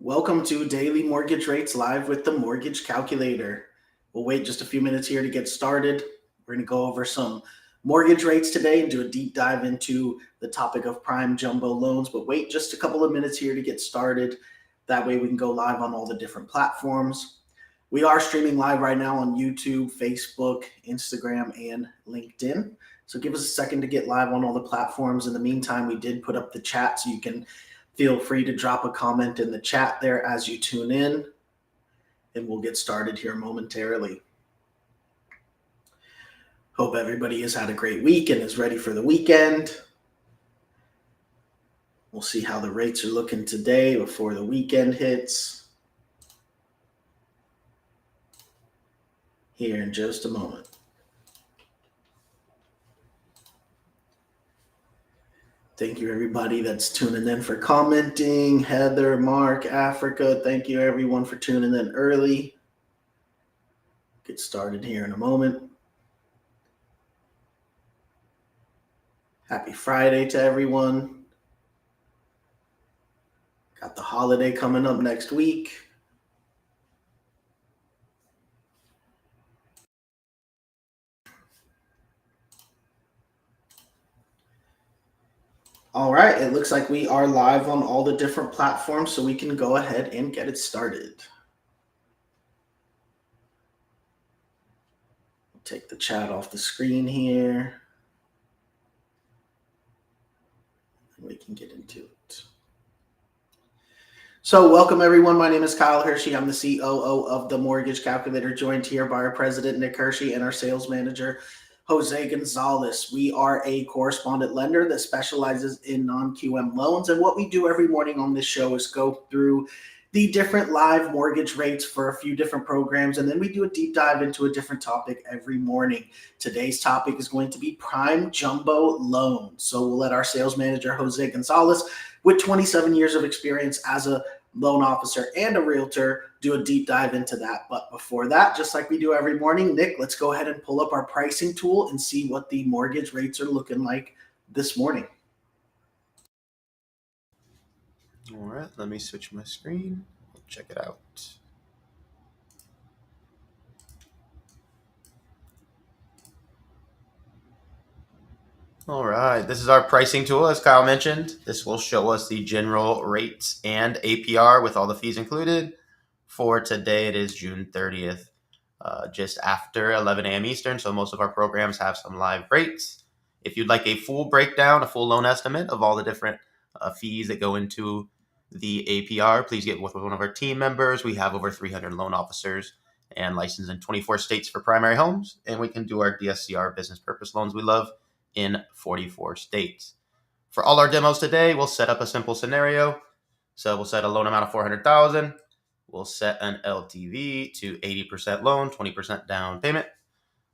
Welcome to Daily Mortgage Rates Live with the Mortgage Calculator. We'll wait just a few minutes here to get started. We're going to go over some mortgage rates today and do a deep dive into the topic of prime jumbo loans, but wait just a couple of minutes here to get started. That way we can go live on all the different platforms. We are streaming live right now on YouTube, Facebook, Instagram, and LinkedIn. So give us a second to get live on all the platforms. In the meantime, we did put up the chat, so you can feel free to drop a comment in the chat there as you tune in, and we'll get started here momentarily. Hope everybody has had a great week and is ready for the weekend. We'll see how the rates are looking today before the weekend hits here in just a moment. Thank you, everybody that's tuning in for commenting. Heather, Mark, Africa, thank you, everyone, for tuning in early. Get started here in a moment. Happy Friday to everyone. Got the holiday coming up next week. All right, it looks like we are live on all the different platforms, so we can go ahead and get it started. Take the chat off the screen here, and we can get into it. So welcome, everyone. My name is Kyle Hiersche. I'm the COO of the Mortgage Calculator, joined here by our president, Nick Hiersche, and our sales manager, Jose Gonzalez. We are a correspondent lender that specializes in non-QM loans. And what we do every morning on this show is go through the different live mortgage rates for a few different programs. And then we do a deep dive into a different topic every morning. Today's topic is going to be prime jumbo loans. So we'll let our sales manager, Jose Gonzalez, with 27 years of experience as a loan officer and a realtor, do a deep dive into that. But before that, just like we do every morning, Nick, let's go ahead and pull up our pricing tool and see what the mortgage rates are looking like this morning. All right, let me switch my screen. Check it out. All right, this is our pricing tool, as Kyle mentioned. This will show us the general rates and APR with all the fees included. For today, it is June 30th, just after 11 a.m. Eastern, so most of our programs have some live rates. If you'd like a full breakdown, a full loan estimate of all the different fees that go into the APR, please get with one of our team members. We have over 300 loan officers and licensed in 24 states for primary homes, and we can do our DSCR business purpose loans we love in 44 states. For all our demos today, we'll set up a simple scenario. So we'll set a loan amount of $400,000. We'll set an LTV to 80% loan, 20% down payment.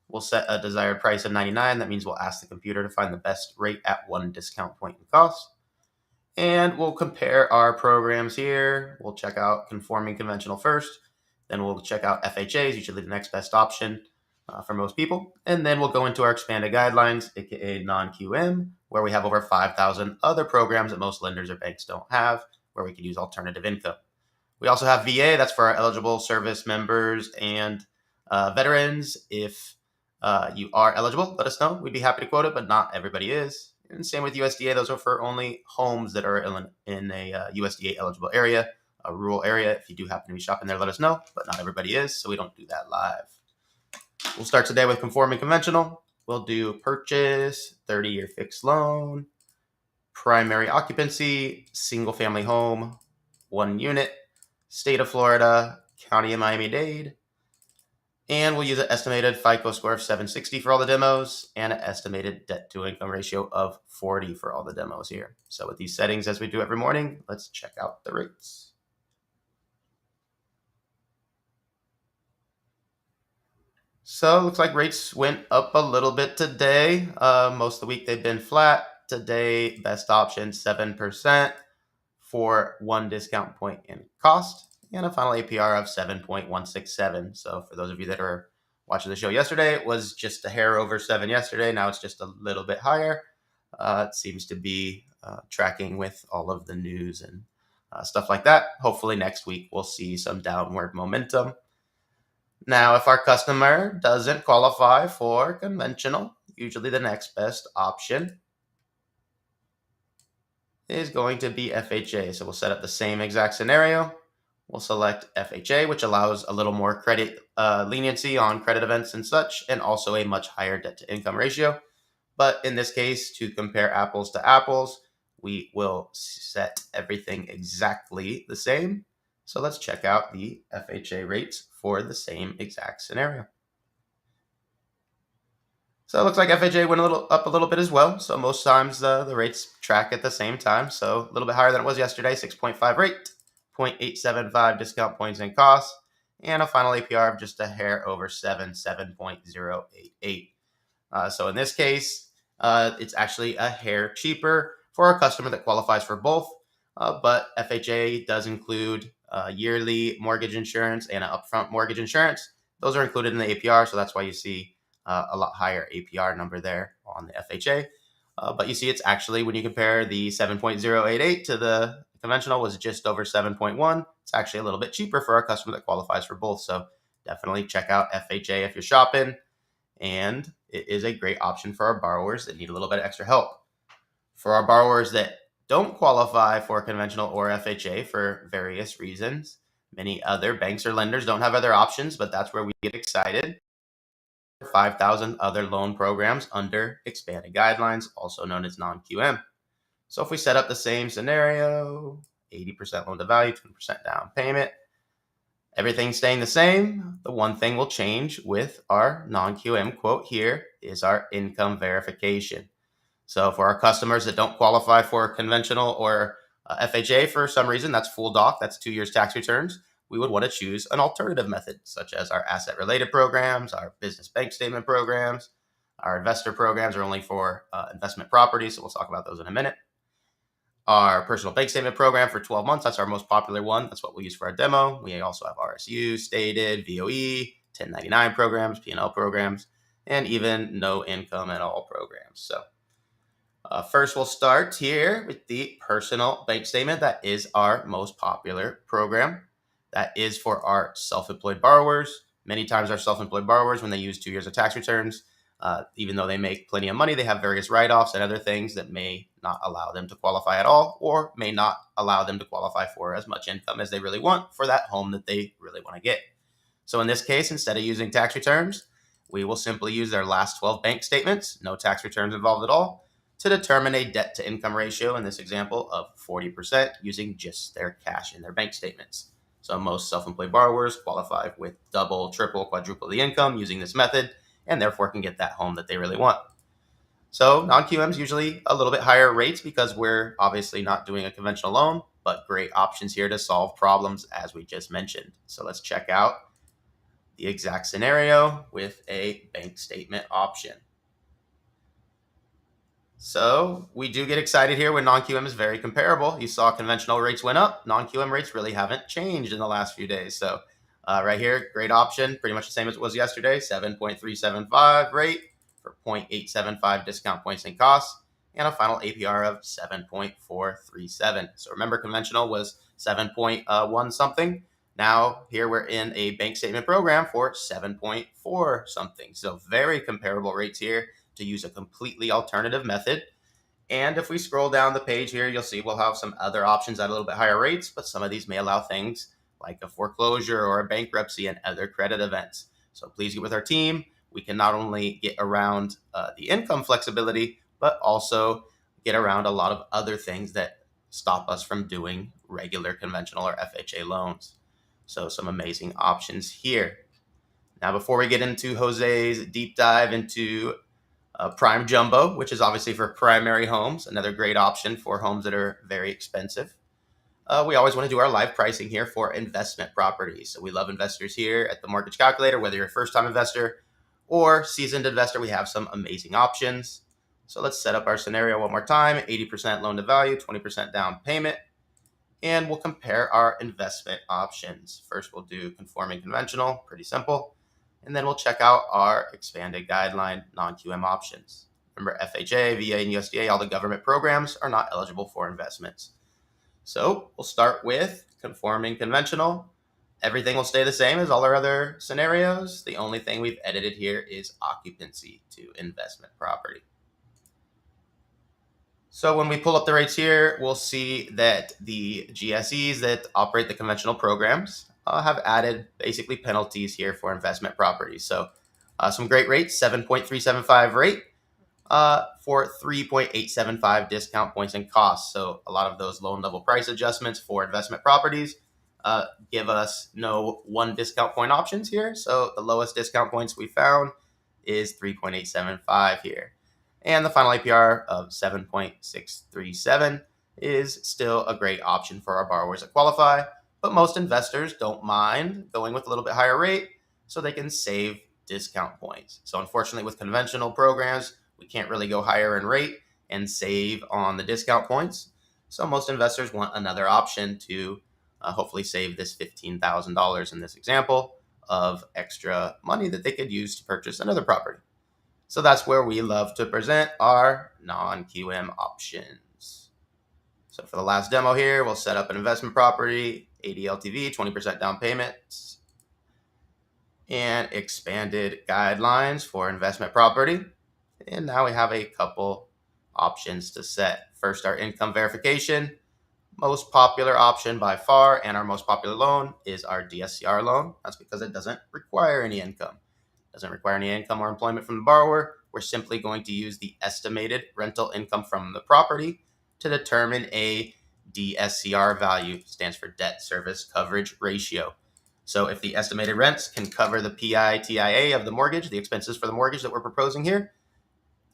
We'll set a desired price of $99. That means we'll ask the computer to find the best rate at one discount point in cost. And we'll compare our programs here. We'll check out conforming conventional first. Then we'll check out FHAs, usually the next best option for most people. And then we'll go into our expanded guidelines, aka non-QM, where we have over 5,000 other programs that most lenders or banks don't have, where we can use alternative income. We also have VA, that's for our eligible service members and veterans. If you are eligible, let us know. We'd be happy to quote it, but not everybody is. And same with USDA, those are for only homes that are in a USDA eligible area, a rural area. If you do happen to be shopping there, let us know, but not everybody is, so we don't do that live. We'll start today with conforming conventional. We'll do purchase, 30-year fixed loan, primary occupancy, single family home, 1 unit, state of Florida, county of Miami-Dade. And we'll use an estimated FICO score of 760 for all the demos and an estimated debt to income ratio of 40 for all the demos here. So with these settings, as we do every morning, let's check out the rates. So it looks like rates went up a little bit today. Most of the week they've been flat. Today, best option 7% for one discount point in cost and a final APR of 7.167. So for those of you that are watching the show yesterday, it was just a hair over 7 yesterday. Now it's just a little bit higher. It seems to be tracking with all of the news and stuff like that. Hopefully next week we'll see some downward momentum. Now, if our customer doesn't qualify for conventional, usually the next best option is going to be FHA. So we'll set up the same exact scenario. We'll select FHA, which allows a little more credit leniency on credit events and such, and also a much higher debt to income ratio. But in this case, to compare apples to apples, we will set everything exactly the same. So let's check out the FHA rates for the same exact scenario. So it looks like FHA went up a little bit as well. So most times the rates track at the same time. So a little bit higher than it was yesterday, 6.5 rate, 0.875 discount points and costs, and a final APR of just a hair over 7.088. So in this case, it's actually a hair cheaper for a customer that qualifies for both. But FHA does include yearly mortgage insurance and an upfront mortgage insurance. Those are included in the APR, so that's why you see a lot higher APR number there on the FHA. But you see it's actually, when you compare the 7.088 to the conventional, was just over 7.1. It's actually a little bit cheaper for a customer that qualifies for both. So definitely check out FHA if you're shopping. And it is a great option for our borrowers that need a little bit of extra help. For our borrowers that don't qualify for conventional or FHA for various reasons, many other banks or lenders don't have other options, but that's where we get excited. 5,000 other loan programs under expanded guidelines, also known as non-QM. So if we set up the same scenario, 80% loan to value, 20% down payment, everything staying the same, the one thing will change with our non-QM quote here is our income verification. So for our customers that don't qualify for conventional or FHA for some reason, that's full doc, that's 2 years tax returns, we would want to choose an alternative method, such as our asset-related programs, our business bank statement programs. Our investor programs are only for investment properties, so we'll talk about those in a minute. Our personal bank statement program for 12 months, that's our most popular one. That's what we use for our demo. We also have RSU, stated, VOE, 1099 programs, P&L programs, and even no income at all programs. So first, we'll start here with the personal bank statement. That is our most popular program. That is for our self-employed borrowers. Many times our self-employed borrowers, when they use 2 years of tax returns, even though they make plenty of money, they have various write-offs and other things that may not allow them to qualify at all, or may not allow them to qualify for as much income as they really want for that home that they really want to get. So in this case, instead of using tax returns, we will simply use their last 12 bank statements, no tax returns involved at all, to determine a debt to income ratio, in this example, of 40% using just their cash in their bank statements. So most self-employed borrowers qualify with double, triple, quadruple the income using this method, and therefore can get that home that they really want. So non-QM is usually a little bit higher rates because we're obviously not doing a conventional loan, but great options here to solve problems as we just mentioned. So let's check out the exact scenario with a bank statement option. So we do get excited here when non-QM is very comparable. You saw conventional rates went up. Non-QM rates really haven't changed in the last few days. So right here, great option, pretty much the same as it was yesterday, 7.375 rate for 0.875 discount points and costs, and a final APR of 7.437. So remember, conventional was 7.1 something. Now here we're in a bank statement program for 7.4 something. So very comparable rates here to use a completely alternative method. And if we scroll down the page here, you'll see we'll have some other options at a little bit higher rates, but some of these may allow things like a foreclosure or a bankruptcy and other credit events. So please get with our team. We can not only get around the income flexibility, but also get around a lot of other things that stop us from doing regular conventional or FHA loans. So some amazing options here. Now, before we get into Jose's deep dive into Prime Jumbo, which is obviously for primary homes, another great option for homes that are very expensive. We always want to do our live pricing here for investment properties. So we love investors here at the Mortgage Calculator, whether you're a first-time investor or seasoned investor, we have some amazing options. So let's set up our scenario one more time, 80% loan to value, 20% down payment, and we'll compare our investment options. First, we'll do conforming conventional, pretty simple. And then we'll check out our expanded guideline non-QM options. Remember, FHA, VA, and USDA, all the government programs are not eligible for investments. So we'll start with conforming conventional. Everything will stay the same as all our other scenarios. The only thing we've edited here is occupancy to investment property. So when we pull up the rates here, we'll see that the GSEs that operate the conventional programs have added basically penalties here for investment properties. So some great rates, 7.375 rate for 3.875 discount points and costs. So a lot of those loan level price adjustments for investment properties give us no one discount point options here. So the lowest discount points we found is 3.875 here. And the final APR of 7.637 is still a great option for our borrowers that qualify. But most investors don't mind going with a little bit higher rate so they can save discount points. So unfortunately, with conventional programs, we can't really go higher in rate and save on the discount points. So most investors want another option to hopefully save this $15,000 in this example of extra money that they could use to purchase another property. So that's where we love to present our non-QM options. So for the last demo here, we'll set up an investment property, 80 LTV, 20% down payment, and expanded guidelines for investment property. And now we have a couple options to set. First, our income verification. Most popular option by far and our most popular loan is our DSCR loan. That's because it doesn't require any income. It doesn't require any income or employment from the borrower. We're simply going to use the estimated rental income from the property to determine a DSCR value, stands for debt service coverage ratio. So if the estimated rents can cover the PITIA of the mortgage, the expenses for the mortgage that we're proposing here,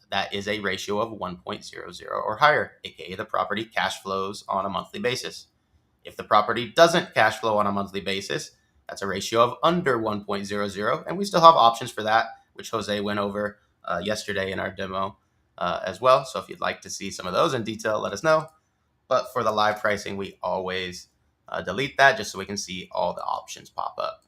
that is a ratio of 1.00 or higher, aka the property cash flows on a monthly basis. If the property doesn't cash flow on a monthly basis, that's a ratio of under 1.00, and we still have options for that, which Jose went over yesterday in our demo as well. So if you'd like to see some of those in detail, let us know. But for the live pricing, we always delete that just so we can see all the options pop up.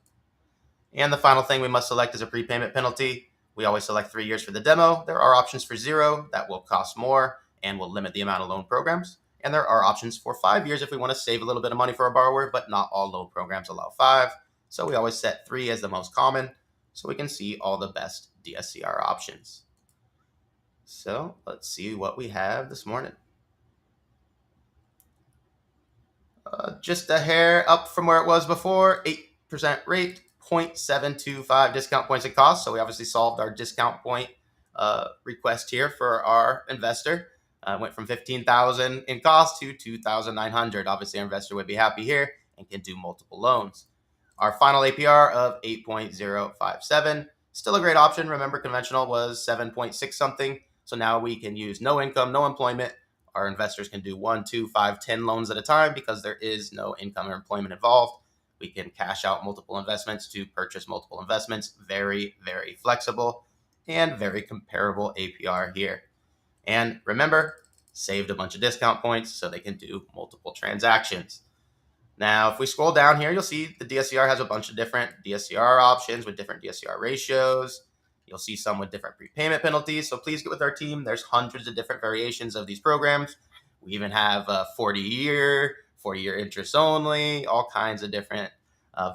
And the final thing we must select is a prepayment penalty. We always select 3 years for the demo. There are options for 0 that will cost more and will limit the amount of loan programs. And there are options for 5 years if we want to save a little bit of money for a borrower, but not all loan programs allow 5. So we always set 3 as the most common so we can see all the best DSCR options. So let's see what we have this morning. Just a hair up from where it was before, 8% rate, 0.725 discount points and costs. So we obviously solved our discount point request here for our investor. Went from $15,000 in cost to $2,900. Obviously, our investor would be happy here and can do multiple loans. Our final APR of 8.057, still a great option. Remember, conventional was 7.6 something. So now we can use no income, no employment. Our investors can do 1, 2, 5, 10 loans at a time because there is no income or employment involved. We can cash out multiple investments to purchase multiple investments. Very, very flexible and very comparable APR here. And remember, saved a bunch of discount points so they can do multiple transactions. Now, if we scroll down here, you'll see the DSCR has a bunch of different DSCR options with different DSCR ratios. You'll see some with different prepayment penalties. So please get with our team. There's hundreds of different variations of these programs. We even have 40-year interest only, all kinds of different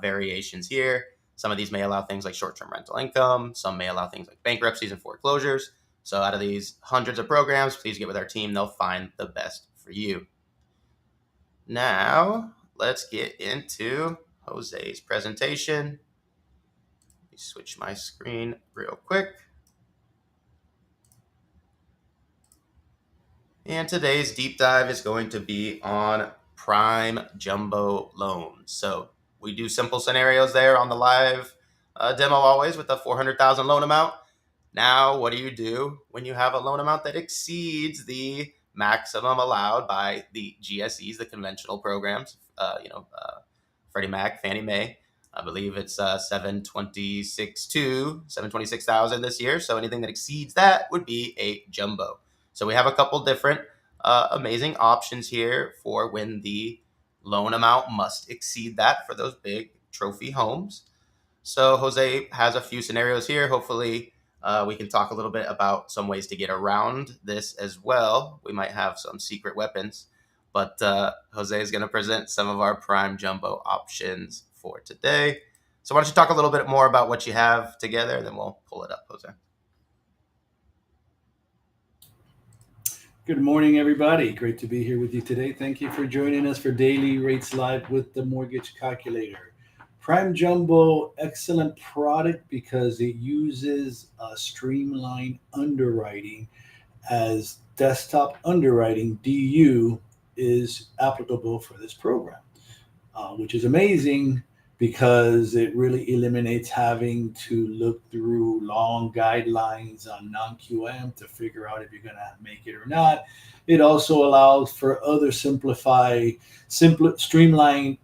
variations here. Some of these may allow things like short-term rental income. Some may allow things like bankruptcies and foreclosures. So out of these hundreds of programs, please get with our team. They'll find the best for you. Now, let's get into Jose's presentation. Let me switch my screen real quick. And today's deep dive is going to be on prime jumbo loans. So we do simple scenarios there on the live demo always with the 400,000 loan amount. Now, what do you do when you have a loan amount that exceeds the maximum allowed by the GSEs, the conventional programs? Freddie Mac, Fannie Mae. I believe it's 726,000 this year. So anything that exceeds that would be a jumbo. So we have a couple different amazing options here for when the loan amount must exceed that for those big trophy homes. So Jose has a few scenarios here. Hopefully we can talk a little bit about some ways to get around this as well. We might have some secret weapons. But Jose is going to present some of our prime jumbo options for today. So why don't you talk a little bit more about what you have together, and then we'll pull it up, Jose. Good morning, everybody. Great to be here with you today. Thank you for joining us for Daily Rates Live with the Mortgage Calculator. Prime Jumbo, excellent product because it uses streamlined underwriting, as desktop underwriting, DU, is applicable for this program, which is amazing because it really eliminates having to look through long guidelines on non-QM to figure out if you're going to make it or not. It also allows for other streamlined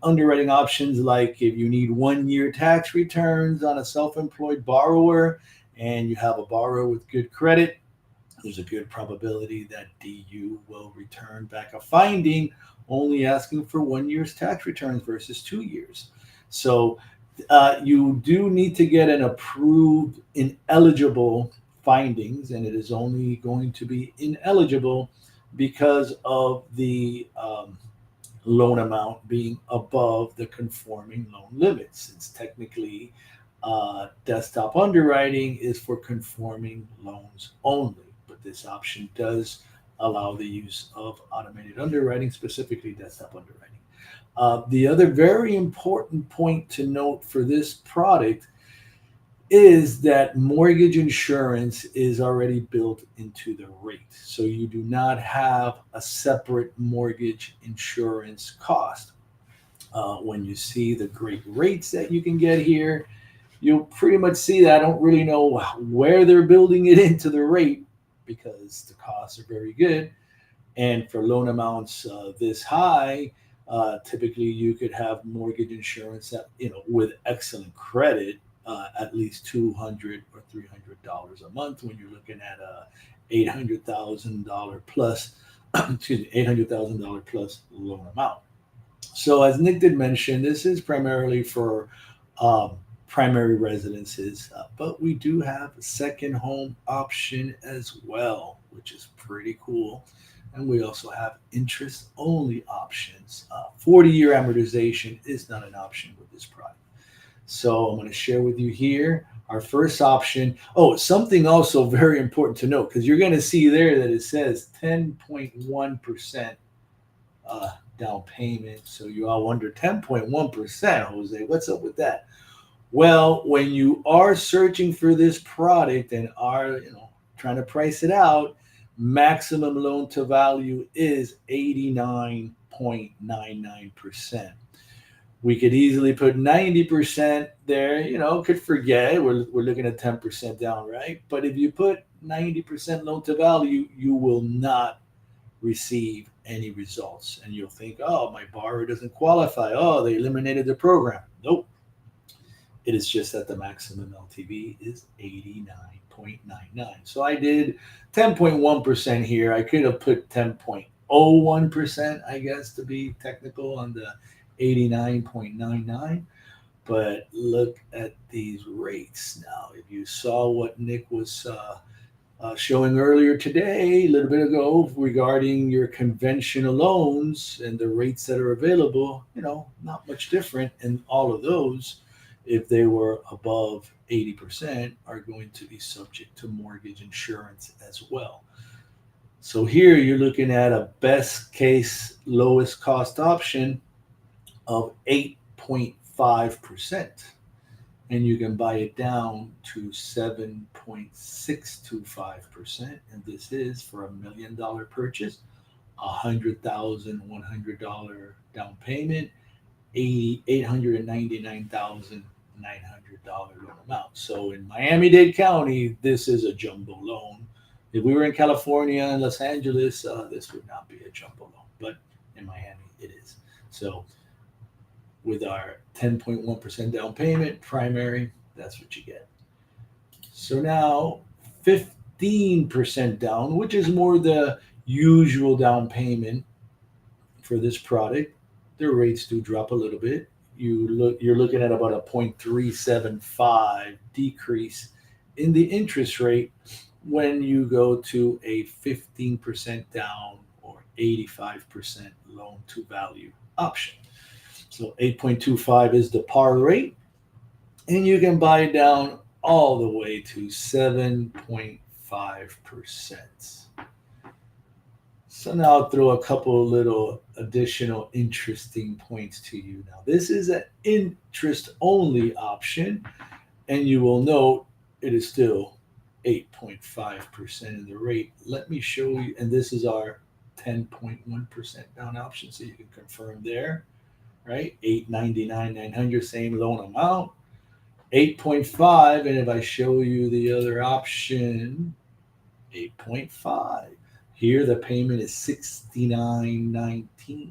underwriting options, like if you need 1 year tax returns on a self-employed borrower and you have a borrower with good credit, there's a good probability that DU will return back a finding only asking for 1 year's tax returns versus 2 years. So you do need to get an approved ineligible findings, and it is only going to be ineligible because of the loan amount being above the conforming loan limit, since technically desktop underwriting is for conforming loans only. But this option does allow the use of automated underwriting, specifically desktop underwriting. The other very important point to note for this product is that mortgage insurance is already built into the rate. So you do not have a separate mortgage insurance cost. When you see the great rates that you can get here, you'll pretty much see that. I don't really know where they're building it into the rate because the costs are very good. And for loan amounts this high, typically you could have mortgage insurance that, with excellent credit, at least $200 or $300 a month when you're looking at a $800,000 plus, $800,000 plus loan amount. So as Nick did mention, this is primarily for primary residences, but we do have a second home option as well, which is pretty cool. And we also have interest-only options. 40-year amortization is not an option with this product. So I'm going to share with you here our first option. Oh, something also very important to note, because you're going to see there that it says 10.1% down payment. So you all wonder, 10.1%, Jose, what's up with that? Well, when you are searching for this product and are trying to price it out, maximum loan to value is 89.99%. We could easily put 90% there, could forget. We're looking at 10% down, right? But if you put 90% loan to value, you will not receive any results. And you'll think, oh, my borrower doesn't qualify. Oh, they eliminated the program. Nope. It is just that the maximum LTV is 89.99. So I did 10.1% here. I could have put 10.01%, I guess, to be technical on the 89.99. But look at these rates now. If you saw what Nick was showing earlier today, a little bit ago, regarding your conventional loans and the rates that are available, not much different. And all of those, if they were above 80%, are going to be subject to mortgage insurance as well. So here you're looking at a best case lowest cost option of 8.5%. And you can buy it down to 7.625%. And this is for $1 million purchase, $100,100 down payment, $899,900 loan amount. So in Miami-Dade County, this is a jumbo loan. If we were in California and Los Angeles, this would not be a jumbo loan, but in Miami it is. So with our 10.1% down payment, primary, that's what you get. So now 15% down, which is more the usual down payment for this product. The rates do drop a little bit. You're looking at about a 0.375 decrease in the interest rate when you go to a 15% down or 85% loan to value option. So 8.25 is the par rate, and you can buy it down all the way to 7.5%. So now I'll throw a couple of little additional interesting points to you. Now, this is an interest-only option, and you will note it is still 8.5% in the rate. Let me show you, and this is our 10.1% down option, so you can confirm there, right? 899, 900, same loan amount. 8.5, and if I show you the other option, 8.5. Here the payment is $69.19.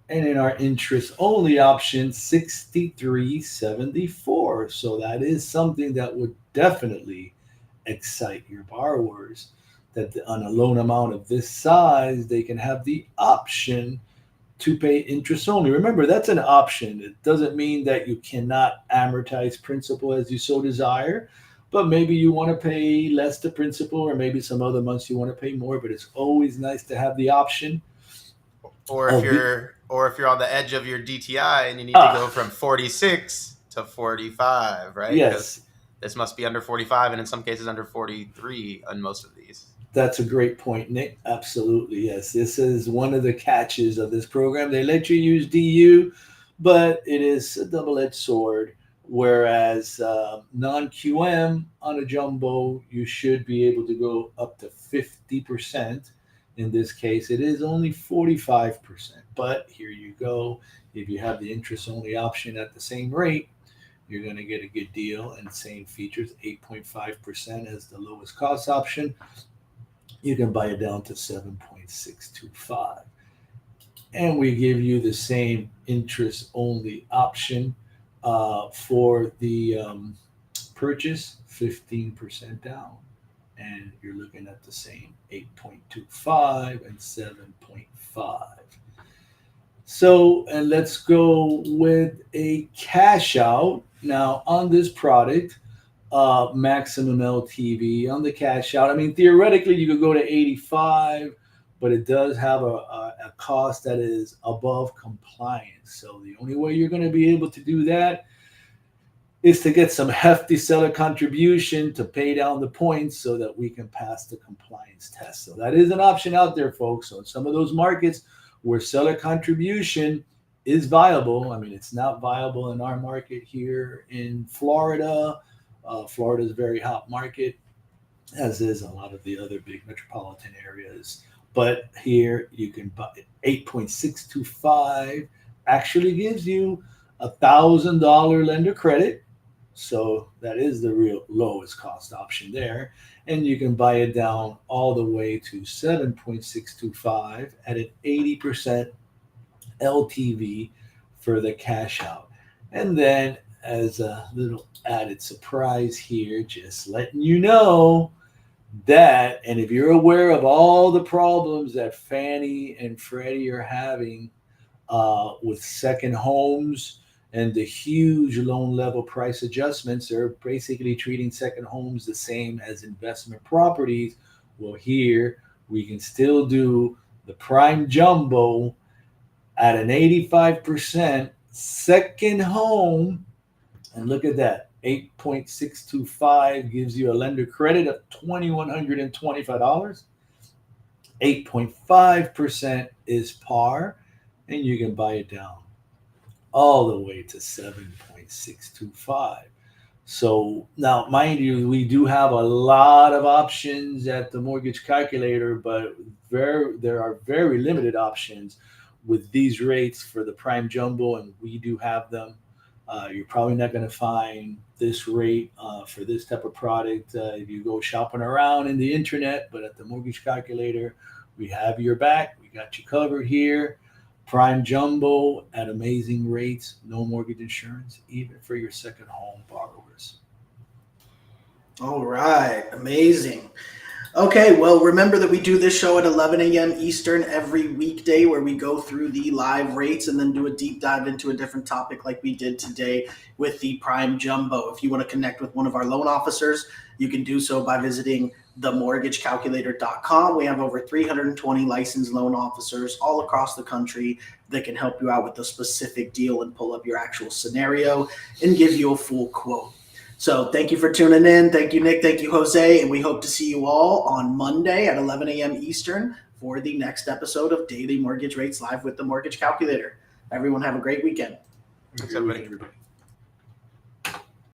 And in our interest only option, $63.74. So that is something that would definitely excite your borrowers, that on a loan amount of this size, they can have the option to pay interest only. Remember, that's an option. It doesn't mean that you cannot amortize principal as you so desire, but maybe you want to pay less to principal, or maybe some other months you want to pay more, but it's always nice to have the option. Or if you're on the edge of your DTI and you need to go from 46 to 45, right? Yes. This must be under 45, and in some cases under 43 on most of these. That's a great point, Nick. Absolutely, yes. This is one of the catches of this program. They let you use DU, but it is a double-edged sword. Whereas non-QM on a jumbo, you should be able to go up to 50%. In this case, it is only 45%. But here you go. If you have the interest-only option at the same rate, you're going to get a good deal, and same features, 8.5% as the lowest cost option. You can buy it down to 7.625. And we give you the same interest-only option for the purchase, 15% down. And you're looking at the same 8.25 and 7.5. So, and let's go with a cash out. Now, on this product, maximum LTV on the cash out. I mean, theoretically, you could go to 85, but it does have a cost that is above compliance. So the only way you're going to be able to do that is to get some hefty seller contribution to pay down the points so that we can pass the compliance test. So that is an option out there, folks. So in some of those markets where seller contribution is viable, I mean, it's not viable in our market here in Florida. Florida is a very hot market, as is a lot of the other big metropolitan areas. But here you can buy 8.625 actually gives you $1,000 lender credit. So that is the real lowest cost option there. And you can buy it down all the way to 7.625 at an 80% LTV for the cash out. And then as a little added surprise here, just letting you know that, and if you're aware of all the problems that Fannie and Freddie are having with second homes and the huge loan level price adjustments, they're basically treating second homes the same as investment properties. Well, here we can still do the prime jumbo at an 85% second home. And look at that, 8.625 gives you a lender credit of $2,125. 8.5% is par, and you can buy it down all the way to 7.625. So now, mind you, we do have a lot of options at the mortgage calculator, but there are very limited options with these rates for the prime jumbo, and we do have them. You're probably not going to find this rate for this type of product if you go shopping around in the internet, but at the mortgage calculator, we have your back. We got you covered here. Prime jumbo at amazing rates, no mortgage insurance, even for your second home borrowers. All right, amazing. Okay, well, remember that we do this show at 11 a.m. Eastern every weekday, where we go through the live rates and then do a deep dive into a different topic like we did today with the prime jumbo. If you want to connect with one of our loan officers, you can do so by visiting themortgagecalculator.com. We have over 320 licensed loan officers all across the country that can help you out with a specific deal and pull up your actual scenario and give you a full quote. So thank you for tuning in. Thank you, Nick. Thank you, Jose. And we hope to see you all on Monday at 11 a.m. Eastern for the next episode of Daily Mortgage Rates Live with the Mortgage Calculator. Everyone have a great weekend. Thanks, everybody.